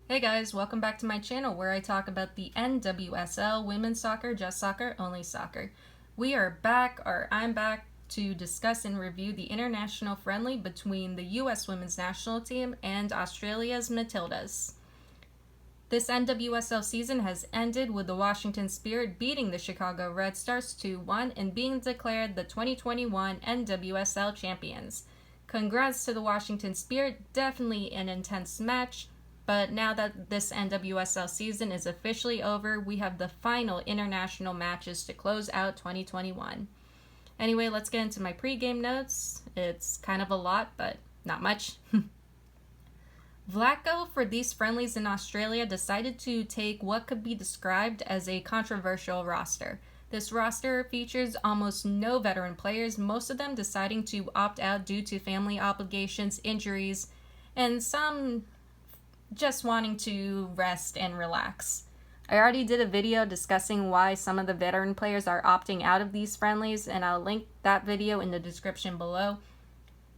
Hey guys, welcome back to my channel where I talk about the NWSL, women's soccer, just soccer, only soccer. We are back, or I'm back, to discuss and review the international friendly between the US women's national team and Australia's Matildas. This NWSL season has ended with the Washington Spirit beating the Chicago Red Stars 2-1 and being declared the 2021 NWSL champions. Congrats to the Washington Spirit, definitely an intense match. But now that this NWSL season is officially over, we have the final international matches to close out 2021. Anyway, let's get into my pregame notes. It's kind of a lot, but not much. Vlatko, for these friendlies in Australia, decided to take what could be described as a controversial roster. This roster features almost no veteran players, most of them deciding to opt out due to family obligations, injuries, and some just wanting to rest and relax. I already did a video discussing why some of the veteran players are opting out of these friendlies, and I'll link that video in the description below.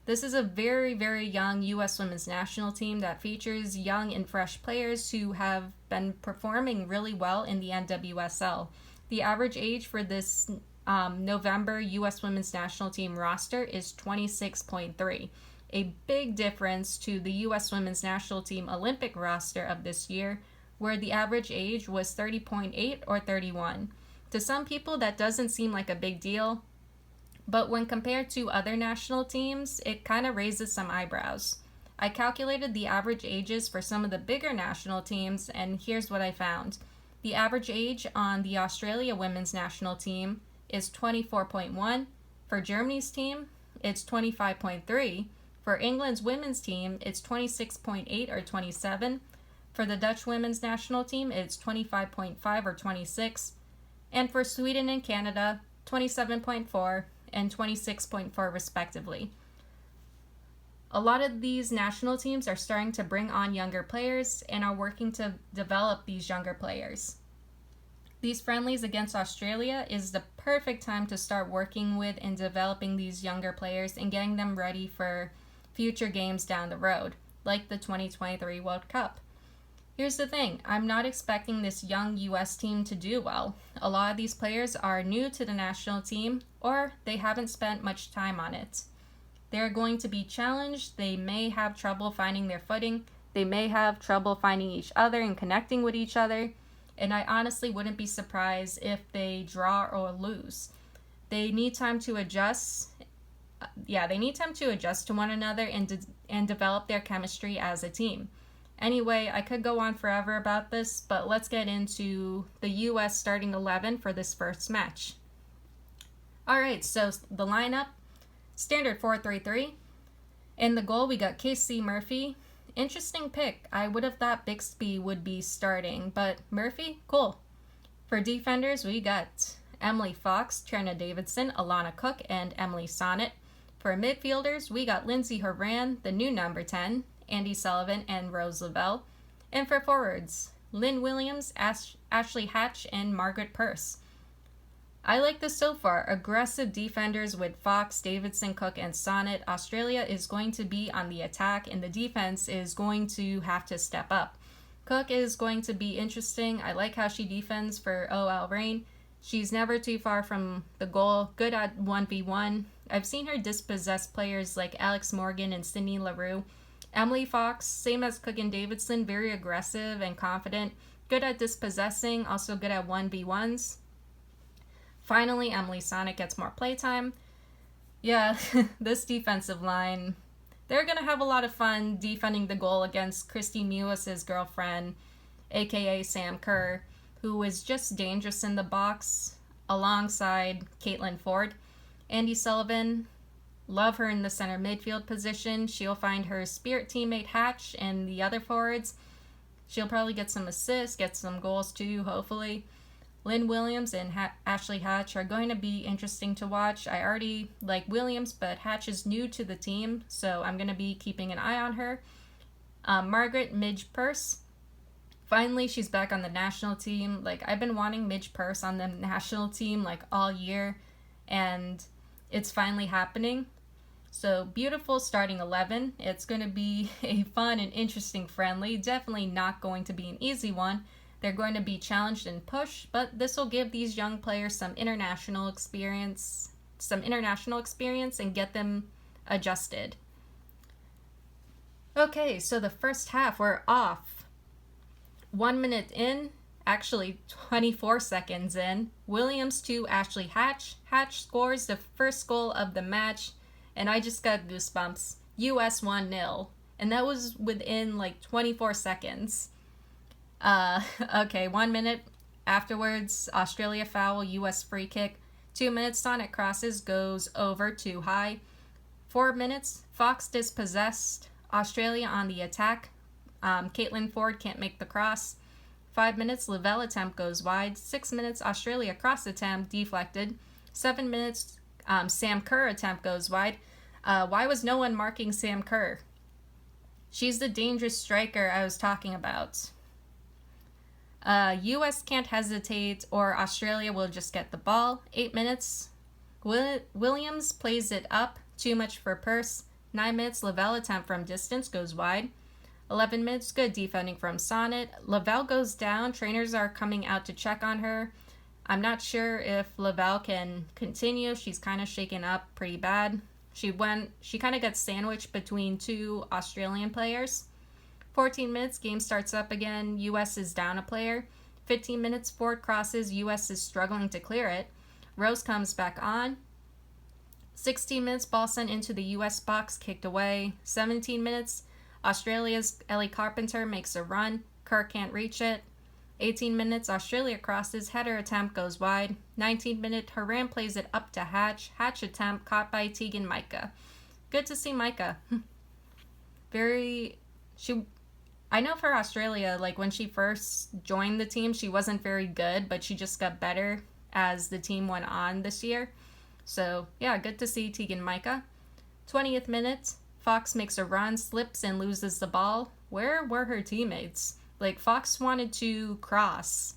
This is a very, very young U.S. women's national team that features young and fresh players who have been performing really well in the NWSL. The average age for this November U.S. women's national team roster is 26.3. A big difference to the U.S. women's national team Olympic roster of this year, where the average age was 30.8 or 31. To some people, that doesn't seem like a big deal, but when compared to other national teams, it kind of raises some eyebrows. I calculated the average ages for some of the bigger national teams, and here's what I found. The average age on the Australia women's national team is 24.1. For Germany's team, it's 25.3. For England's women's team, it's 26.8 or 27. For the Dutch women's national team, it's 25.5 or 26. And for Sweden and Canada, 27.4 and 26.4 respectively. A lot of these national teams are starting to bring on younger players and are working to develop these younger players. These friendlies against Australia is the perfect time to start working with and developing these younger players and getting them ready for future games down the road, like the 2023 World Cup. Here's the thing, I'm not expecting this young US team to do well. A lot of these players are new to the national team, or they haven't spent much time on it. They're going to be challenged, they may have trouble finding their footing, they may have trouble finding each other and connecting with each other, and I honestly wouldn't be surprised if they draw or lose. They need time to adjust. They need time to adjust to one another and develop their chemistry as a team. Anyway, I could go on forever about this, but let's get into the U.S. starting 11 for this first match. Alright, so the lineup, standard 4-3-3. In the goal, we got Casey Murphy. Interesting pick. I would have thought Bixby would be starting, but Murphy, cool. For defenders, we got Emily Fox, Trina Davidson, Alana Cook, and Emily Sonnet. For midfielders, we got Lindsay Horan, the new number 10, Andy Sullivan, and Rose Lavelle. And for forwards, Lynn Williams, Ashley Hatch, and Margaret Purse. I like this so far. Aggressive defenders with Fox, Davidson, Cook, and Sonnet. Australia is going to be on the attack, and the defense is going to have to step up. Cook is going to be interesting. I like how she defends for OL Reign. She's never too far from the goal, good at 1v1. I've seen her dispossess players like Alex Morgan and Sydney LaRue. Emily Fox, same as Cook and Davidson, very aggressive and confident, good at dispossessing, also good at 1v1s. Finally, Emily Sonnet gets more playtime. Yeah, this defensive line, they're going to have a lot of fun defending the goal against Christy Mewis' girlfriend, aka Sam Kerr, who is just dangerous in the box, alongside Caitlin Ford. Andy Sullivan, love her in the center midfield position. She'll find her Spirit teammate Hatch and the other forwards. She'll probably get some assists, get some goals too, hopefully. Lynn Williams and Ashley Hatch are going to be interesting to watch. I already like Williams, but Hatch is new to the team, so I'm going to be keeping an eye on her. Margaret Midge Purse. Finally, she's back on the national team. I've been wanting Midge Purse on the national team all year, and it's finally happening. So, beautiful starting 11. It's going to be a fun and interesting friendly. Definitely not going to be an easy one. They're going to be challenged and pushed, but this will give these young players some international experience and get them adjusted. Okay, so the first half, we're off. 1 minute in, actually 24 seconds in. Williams to Ashley Hatch. Hatch scores the first goal of the match, and I just got goosebumps. US 1-0. And that was within like 24 seconds. Okay, 1 minute afterwards, Australia foul, US free kick. 2 minutes, Sonnet crosses, goes over too high. 4 minutes, Fox dispossessed, Australia on the attack. Caitlin Ford can't make the cross. 5 minutes, Lavelle attempt goes wide. 6 minutes, Australia cross attempt deflected. 7 minutes, Sam Kerr attempt goes wide. Why was no one marking Sam Kerr? She's the dangerous striker I was talking about. US can't hesitate, or Australia will just get the ball. 8 minutes, Williams plays it up. Too much for Purse. 9 minutes, Lavelle attempt from distance goes wide. 11 minutes, good defending from Sonnet. Lavelle goes down. Trainers are coming out to check on her. I'm not sure if Lavelle can continue. She's kind of shaken up pretty bad. She kind of gets sandwiched between two Australian players. 14 minutes, game starts up again. US is down a player. 15 minutes, Ford crosses. US is struggling to clear it. Rose comes back on. 16 minutes, ball sent into the US box, kicked away. 17 minutes, Australia's Ellie Carpenter makes a run. Kerr can't reach it. 18 minutes, Australia crosses. Header attempt goes wide. 19 minute, Haran plays it up to Hatch. Hatch attempt caught by Tegan Micah. Good to see Micah. I know for Australia, like when she first joined the team, she wasn't very good, but she just got better as the team went on this year. So, yeah, good to see Tegan Micah. 20th minute, Fox makes a run, slips, and loses the ball. Where were her teammates? Like, Fox wanted to cross.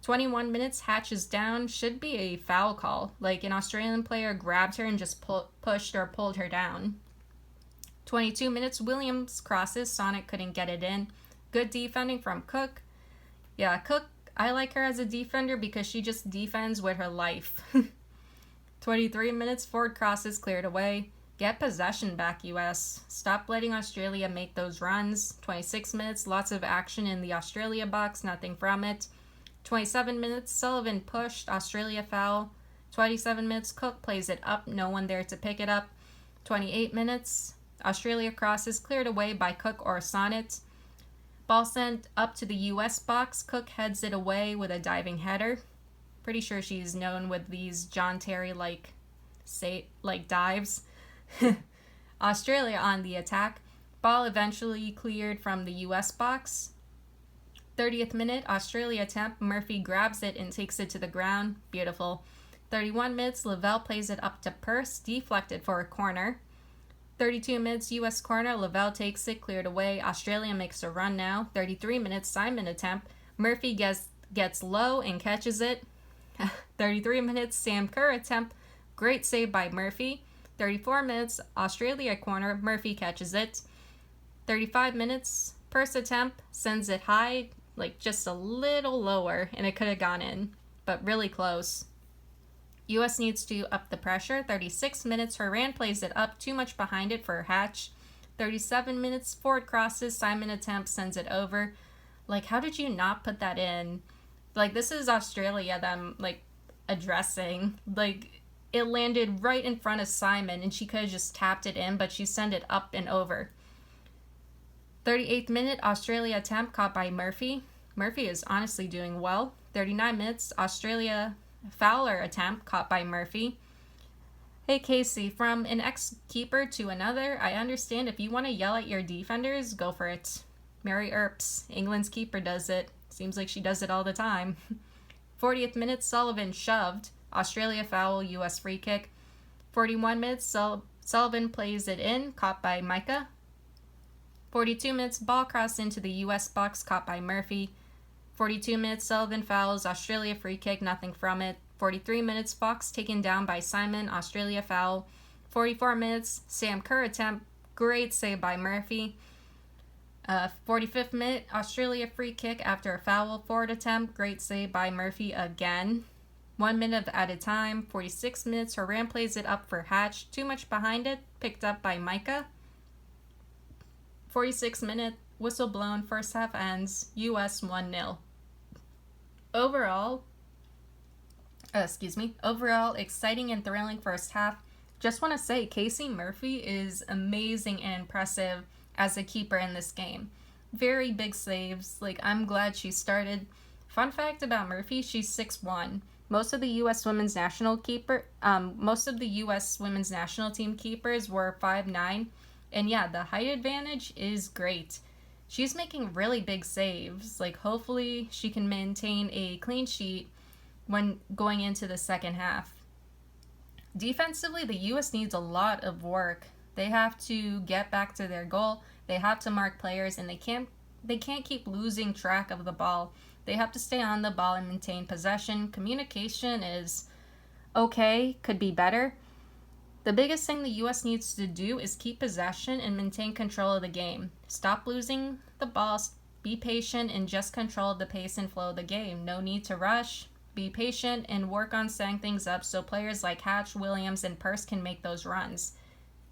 21 minutes, Hatch is down. Should be a foul call. Like, an Australian player grabbed her and just pushed or pulled her down. 22 minutes, Williams crosses. Sonnet couldn't get it in. Good defending from Cook. Yeah, Cook, I like her as a defender because she just defends with her life. 23 minutes, Ford crosses, cleared away. Get possession back, US. Stop letting Australia make those runs. 26 minutes, lots of action in the Australia box, nothing from it. 27 minutes, Sullivan pushed, Australia foul. 27 minutes, Cook plays it up, no one there to pick it up. 28 minutes, Australia crosses, cleared away by Cook or Sonnet. Ball sent up to the US box, Cook heads it away with a diving header. Pretty sure she's known with these John Terry-like dives. Australia on the attack. Ball eventually cleared from the US box. 30th minute, Australia attempt. Murphy grabs it and takes it to the ground. Beautiful. 31 minutes, Lavelle plays it up to Purse, deflected for a corner. 32 minutes, US corner. Lavelle takes it, cleared away. Australia makes a run now. 33 minutes, Simon attempt. Murphy gets low and catches it. 33 minutes, Sam Kerr attempt. Great save by Murphy. 34 minutes, Australia corner. Murphy catches it. 35 minutes, Purse attempt. Sends it high, like just a little lower, and it could have gone in, but really close. US needs to up the pressure. 36 minutes, Haran plays it up. Too much behind it for Hatch. 37 minutes, Ford crosses. Simon attempt, sends it over. Like, how did you not put that in? Like, this is Australia that I'm, like, addressing. Like, it landed right in front of Simon, and she could have just tapped it in, but she sent it up and over. 38th minute, Australia attempt caught by Murphy. Murphy is honestly doing well. 39 minutes, Australia Fowler attempt caught by Murphy. Hey Casey, from an ex-keeper to another, I understand if you want to yell at your defenders, go for it. Mary Earps, England's keeper, does it. Seems like she does it all the time. 40th minute, Sullivan shoved. Australia foul, US free kick. 41 minutes, Sullivan plays it in, caught by Micah. 42 minutes, ball crossed into the US box, caught by Murphy. 42 minutes, Sullivan fouls, Australia free kick, nothing from it. 43 minutes, Fox taken down by Simon, Australia foul. 44 minutes, Sam Kerr attempt, great save by Murphy. 45th minute, Australia free kick after a foul forward attempt, great save by Murphy again. 1 minute of added time, 46 minutes, Horan plays it up for Hatch, too much behind it, picked up by Micah. 46 minute, whistle blown, first half ends, US 1-0. Overall, exciting and thrilling first half. Just want to say, Casey Murphy is amazing and impressive as a keeper in this game. Very big saves. I'm glad she started. Fun fact about Murphy, she's 6'1". Most of the U.S. women's national team keepers were 5'9", and yeah, the height advantage is great. She's making really big saves. Hopefully she can maintain a clean sheet when going into the second half. Defensively, the U.S. needs a lot of work. They have to get back to their goal. They have to mark players, and they can't keep losing track of the ball. They have to stay on the ball and maintain possession. Communication is okay, could be better. The biggest thing the U.S. needs to do is keep possession and maintain control of the game. Stop losing the ball, be patient, and just control the pace and flow of the game. No need to rush. Be patient and work on setting things up so players like Hatch, Williams, and Purse can make those runs.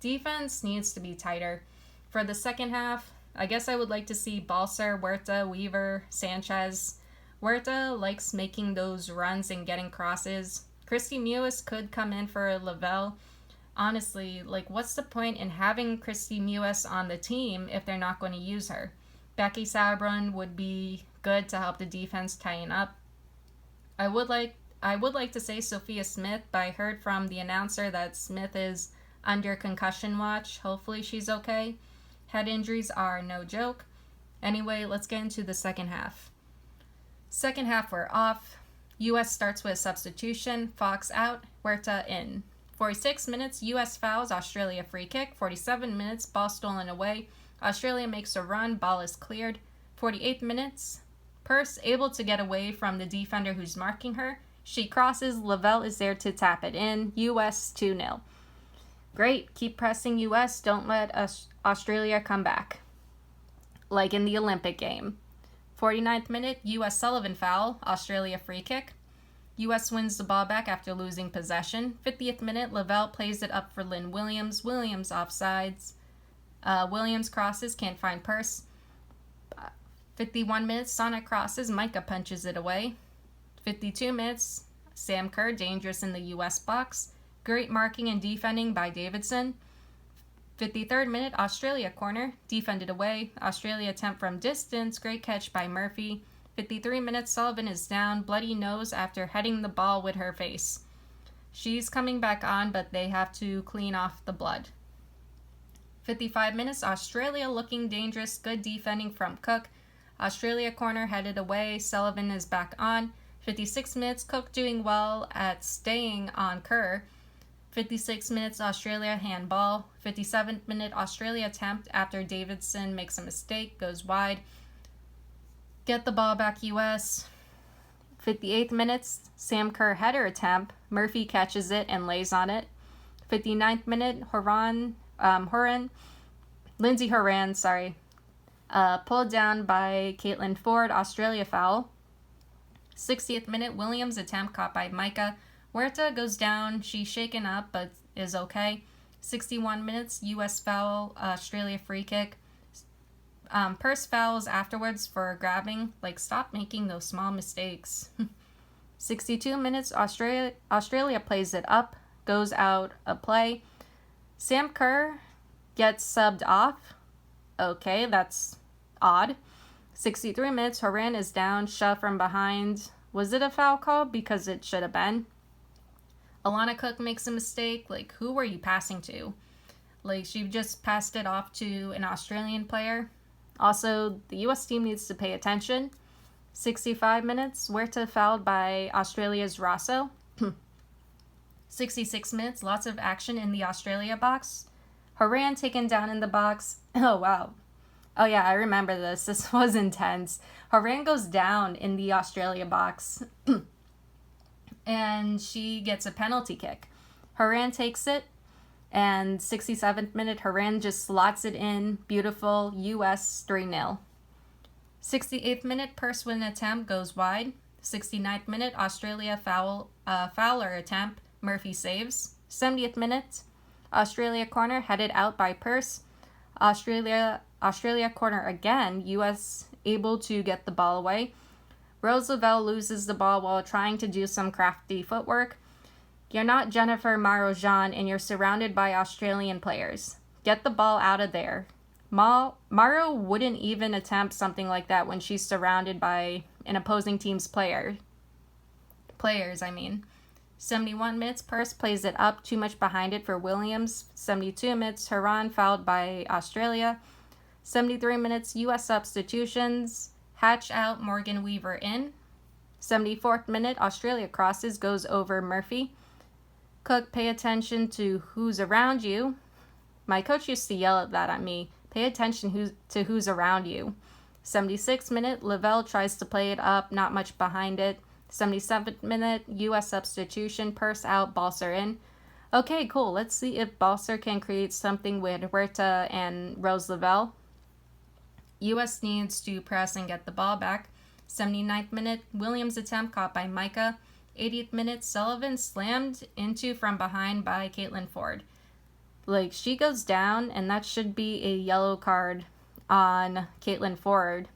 Defense needs to be tighter. For the second half, I guess I would like to see Balser, Huerta, Weaver, Sanchez. Huerta likes making those runs and getting crosses. Christy Mewis could come in for Lavelle. Honestly, what's the point in having Christy Mewis on the team if they're not going to use her? Becky Sauerbrunn would be good to help the defense tighten up. I would like to say Sophia Smith, but I heard from the announcer that Smith is under concussion watch. Hopefully she's okay. Head injuries are no joke. Anyway, let's get into the second half. Second half, we're off. U.S. starts with a substitution. Fox out, Huerta in. 46 minutes, U.S. fouls, Australia free kick. 47 minutes, ball stolen away. Australia makes a run, ball is cleared. 48 minutes, Purse able to get away from the defender who's marking her. She crosses, Lavelle is there to tap it in. U.S. 2-0. Great, keep pressing U.S., don't let Australia come back. Like in the Olympic game. 49th minute, U.S. Sullivan foul, Australia free kick. U.S. wins the ball back after losing possession. 50th minute, Lavelle plays it up for Lynn Williams. Williams offsides. Williams crosses, can't find Purse. 51 minutes, Sonic crosses, Micah punches it away. 52 minutes, Sam Kerr, dangerous in the U.S. box. Great marking and defending by Davidson. 53rd minute, Australia corner, defended away. Australia attempt from distance, great catch by Murphy. 53 minutes, Sullivan is down, bloody nose after heading the ball with her face. She's coming back on, but they have to clean off the blood. 55 minutes, Australia looking dangerous, good defending from Cook. Australia corner headed away, Sullivan is back on. 56 minutes, Cook doing well at staying on Kerr. 56 minutes, Australia handball. 57th minute, Australia attempt after Davidson makes a mistake, goes wide. Get the ball back, U.S. 58th minutes, Sam Kerr header attempt. Murphy catches it and lays on it. 59th minute, Lindsay Horan, pulled down by Caitlin Ford, Australia foul. 60th minute, Williams attempt caught by Micah. Huerta goes down, she's shaken up but is okay. 61 minutes, U.S. foul, Australia free kick. Purse fouls afterwards for grabbing. Stop making those small mistakes. 62 minutes, Australia plays it up, goes out of play. Sam Kerr gets subbed off. Okay, that's odd. 63 minutes, Horan is down, shove from behind. Was it a foul call? Because it should have been. Alana Cook makes a mistake. Who were you passing to? She just passed it off to an Australian player. Also, the U.S. team needs to pay attention. 65 minutes, Huerta fouled by Australia's Rosso. 66 minutes, lots of action in the Australia box. Horan taken down in the box. Oh, wow. Oh, yeah, I remember this. This was intense. Horan goes down in the Australia box. And she gets a penalty kick. Horan takes it. And 67th minute, Haran just slots it in. Beautiful. US 3-0. 68th minute, purse win attempt goes wide. 69th minute, Australia fouler attempt. Murphy saves. 70th minute, Australia corner headed out by Purse. Australia corner again. US able to get the ball away. Rose Lavelle loses the ball while trying to do some crafty footwork. You're not Jennifer Maro-Jean and you're surrounded by Australian players. Get the ball out of there. Maro wouldn't even attempt something like that when she's surrounded by an opposing team's players. 71 minutes, Purse plays it up, too much behind it for Williams. 72 minutes, Haran fouled by Australia. 73 minutes, US substitutions. Hatch out, Morgan Weaver in. 74th minute, Australia crosses, goes over Murphy. Cook, pay attention to who's around you. My coach used to yell that at me. Pay attention to who's around you. 76th minute, Lavelle tries to play it up, not much behind it. 77th minute, US substitution, Purse out, Balser in. Okay, cool. Let's see if Balser can create something with Huerta and Rose Lavelle. US needs to press and get the ball back. 79th minute, Williams attempt caught by Micah. 80th minute, Sullivan slammed into from behind by Caitlin Ford. Like, she goes down, and that should be a yellow card on Caitlin Ford.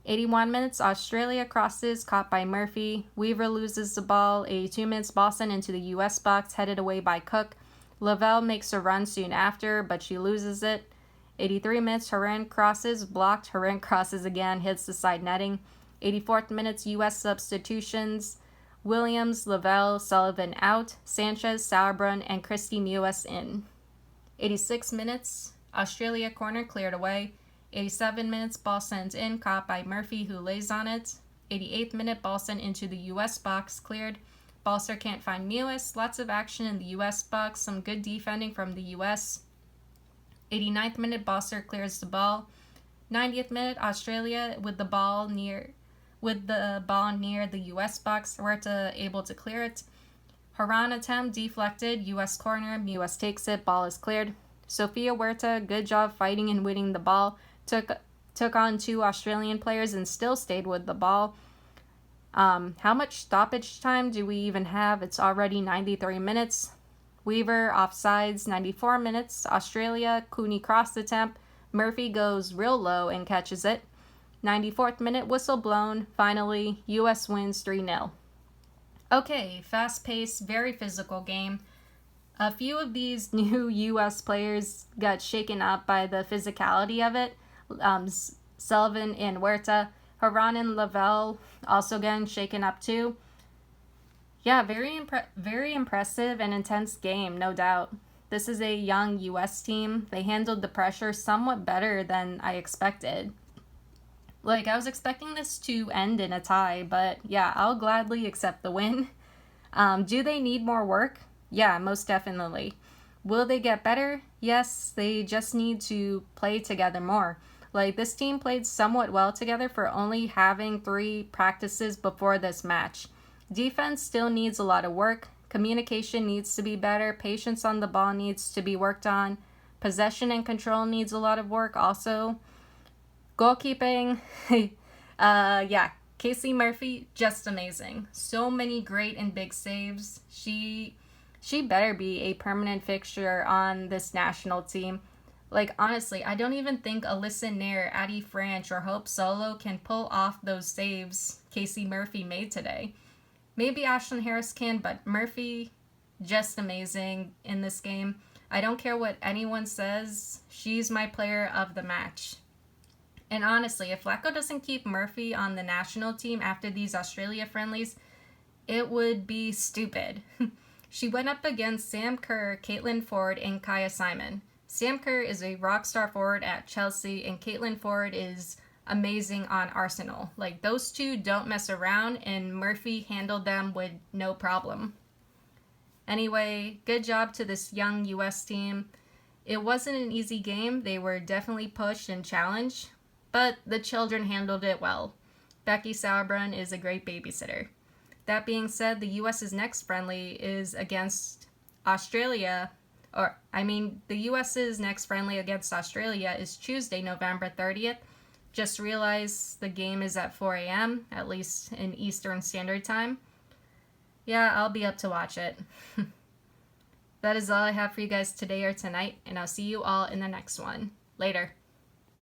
81 minutes, Australia crosses, caught by Murphy. Weaver loses the ball. 82 minutes, Boston into the US box, headed away by Cook. Lavelle makes a run soon after, but she loses it. 83 minutes, Haran crosses, blocked. Haran crosses again, hits the side netting. 84th minutes, US substitutions. Williams, Lavelle, Sullivan out. Sanchez, Sauerbrunn, and Christy Mewes in. 86 minutes, Australia corner cleared away. 87 minutes, ball sent in, caught by Murphy, who lays on it. 88th minute, ball sent into the US box, cleared. Balser can't find Mewes. Lots of action in the US box, some good defending from the US. 89th minute, Balser clears the ball. 90th minute, Australia with the ball near the US box. Huerta able to clear it. Haran attempt deflected, US corner. Mewes takes it, ball is cleared. Sophia Huerta, good job fighting and winning the ball. Took on 2 Australian players and still stayed with the ball. How much stoppage time do we even have? It's already 93 minutes. Weaver offsides, 94 minutes. Australia, Cooney cross attempt. Murphy goes real low and catches it. 94th minute, whistle blown. Finally, US wins 3-0. Okay, fast-paced, very physical game. A few of these new US players got shaken up by the physicality of it. Sullivan and Huerta. Haran and Lavelle also getting shaken up too. Yeah, very impressive and intense game, no doubt. This is a young US team. They handled the pressure somewhat better than I expected. Like, I was expecting this to end in a tie, but yeah, I'll gladly accept the win. Do they need more work? Yeah, most definitely. Will they get better? Yes, they just need to play together more. Like, this team played somewhat well together for only having 3 practices before this match. Defense still needs a lot of work. Communication needs to be better. Patience on the ball needs to be worked on. Possession and control needs a lot of work also. Goalkeeping, Casey Murphy, just amazing. So many great and big saves. She better be a permanent fixture on this national team. Like, honestly, I don't even think Alyssa Nair, Addie Franch, or Hope Solo can pull off those saves Casey Murphy made today. Maybe Ashlyn Harris can, but Murphy, just amazing in this game. I don't care what anyone says. She's my player of the match. And honestly, if Flacco doesn't keep Murphy on the national team after these Australia friendlies, it would be stupid. She went up against Sam Kerr, Caitlin Ford, and Kaya Simon. Sam Kerr is a rock star forward at Chelsea, and Caitlin Ford is amazing on Arsenal. Like, those two don't mess around, and Murphy handled them with no problem. Anyway, good job to this young US team. It wasn't an easy game. They were definitely pushed and challenged, but the children handled it well. Becky Sauerbrunn is a great babysitter. That being said, the US's next friendly is against Australia The US's next friendly against Australia is Tuesday, November 30th. Just realized the game is at 4 a.m., at least in Eastern Standard Time. Yeah, I'll be up to watch it. That is all I have for you guys today or tonight, and I'll see you all in the next one. Later.